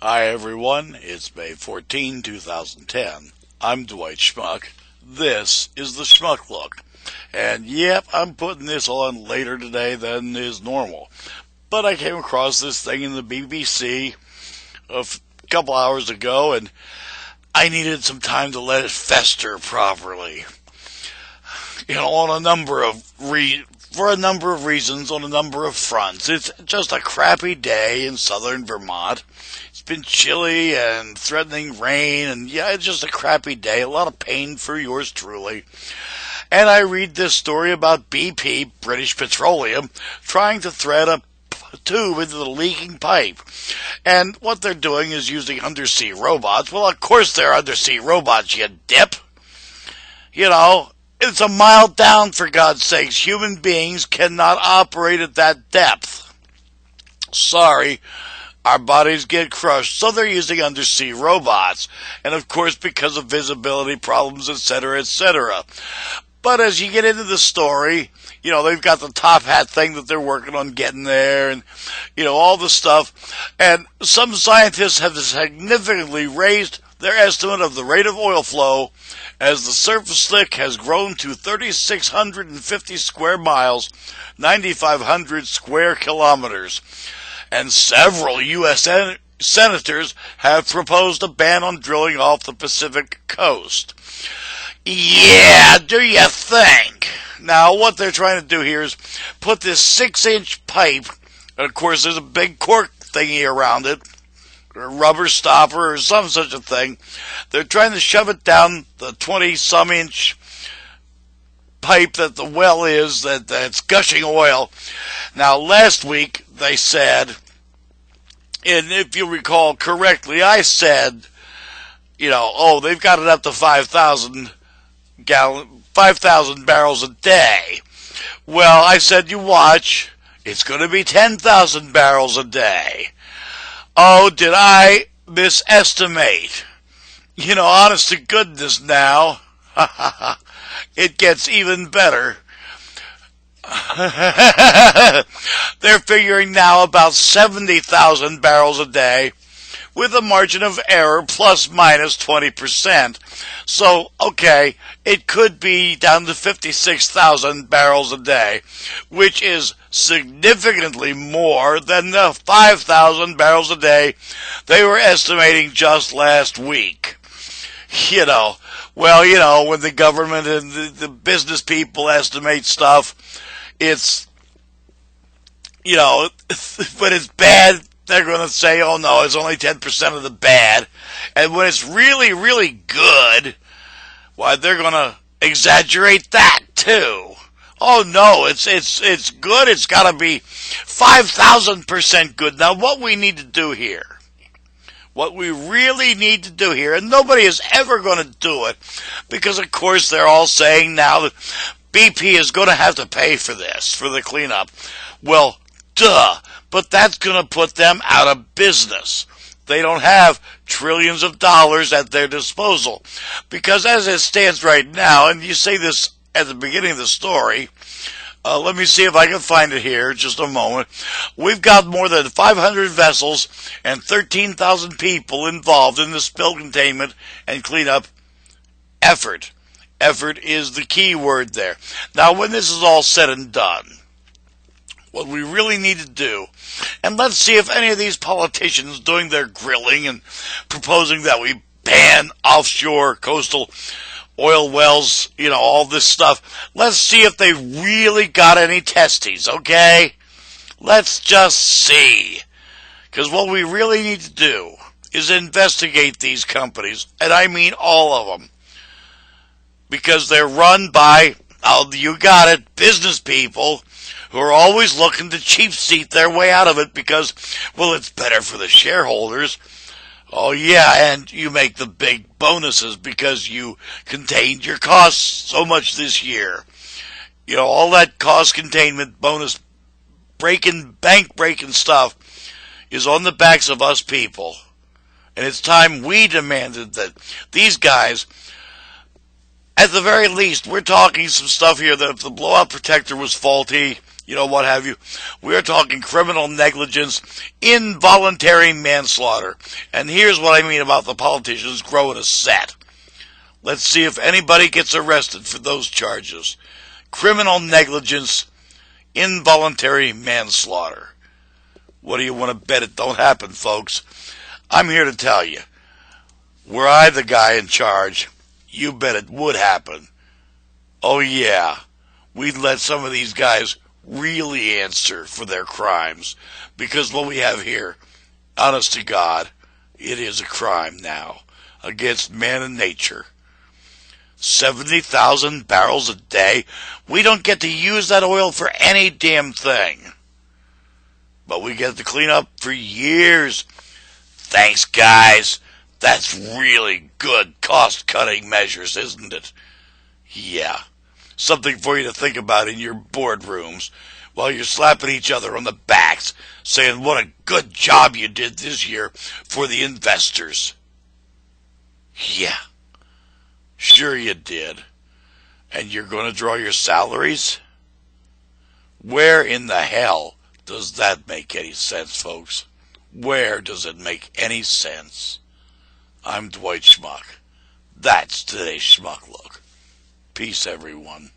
Hi everyone, it's May 14, 2010. I'm Dwight Schmuck. This is the Schmuck Look. And yep, I'm putting this on later today than is normal. But I came across this thing in the BBC a couple hours ago and I needed some time to let it fester properly. On a number of for a number of reasons, on a number of fronts. It's just a crappy day in southern Vermont. It's been chilly and threatening rain, and yeah, it's just a crappy day. A lot of pain for yours truly. And I read this story about BP, British Petroleum, trying to thread a tube into the leaking pipe. And what they're doing is using undersea robots. Well, of course they're undersea robots, you dip. It's a mile down, for God's sakes. Human beings cannot operate at that depth. Sorry, our bodies get crushed, so they're using undersea robots. And of course, because of visibility problems, etc., etc. But as you get into the story, they've got the top hat thing that they're working on getting there, and, all the stuff. And some scientists have significantly raised their estimate of the rate of oil flow as the surface slick has grown to 3,650 square miles, 9,500 square kilometers. And several U.S. senators have proposed a ban on drilling off the Pacific coast. Yeah, do you think? Now, what they're trying to do here is put this 6-inch pipe, and of course there's a big cork thingy around it, or rubber stopper, or some such a thing. They're trying to shove it down the 20-some inch pipe that the well is, that's gushing oil. Now, last week, they said, and if you recall correctly, I said, they've got it up to 5,000 barrels a day. Well, I said, you watch, it's going to be 10,000 barrels a day. Oh, did I misestimate? Honest to goodness now, it gets even better. They're figuring now about 70,000 barrels a day with a margin of error plus minus 20%. So, okay, it could be down to 56,000 barrels a day, which is significantly more than the 5,000 barrels a day they were estimating just last week. When the government and the business people estimate stuff, it's, when it's bad, they're going to say, oh no, it's only 10% of the bad. And when it's really, really good, why, they're going to exaggerate that too. Oh no, it's good. It's got to be 5,000% good. Now, what we need to do here, what we really need to do here, and nobody is ever going to do it, because of course they're all saying now that BP is going to have to pay for this, for the cleanup. Well, duh, but that's going to put them out of business. They don't have trillions of dollars at their disposal. Because as it stands right now, and you say this at the beginning of the story, let me see if I can find it here, just a moment. We've got more than 500 vessels and 13,000 people involved in the spill containment and cleanup effort. Effort is the key word there. Now, when this is all said and done, what we really need to do, and let's see if any of these politicians doing their grilling and proposing that we ban offshore coastal oil wells, all this stuff, let's see if they really got any testes, okay? Let's just see. Because what we really need to do is investigate these companies, and I mean all of them. Because they're run by, you got it, business people who are always looking to cheap seat their way out of it because, well, it's better for the shareholders. Oh, yeah, and you make the big bonuses because you contained your costs so much this year. All that cost containment, bonus, bank breaking stuff is on the backs of us people. And it's time we demanded that these guys At the very least, we're talking some stuff here that if the blowout protector was faulty, what have you, we're talking criminal negligence, involuntary manslaughter. And here's what I mean about the politicians growing a set. Let's see if anybody gets arrested for those charges. Criminal negligence, involuntary manslaughter. What do you want to bet it don't happen, folks? I'm here to tell you, were I the guy in charge, you bet it would happen. Oh yeah, we'd let some of these guys really answer for their crimes. Because what we have here, honest to God, it is a crime now against man and nature. 70,000 barrels a day. We don't get to use that oil for any damn thing. But we get to clean up for years. Thanks, guys. That's really good cost-cutting measures, isn't it? Yeah. Something for you to think about in your boardrooms while you're slapping each other on the backs, saying what a good job you did this year for the investors. Yeah. Sure you did. And you're going to draw your salaries? Where in the hell does that make any sense, folks? Where does it make any sense? I'm Dwight Schmuck. That's today's Schmuck Look. Peace, everyone.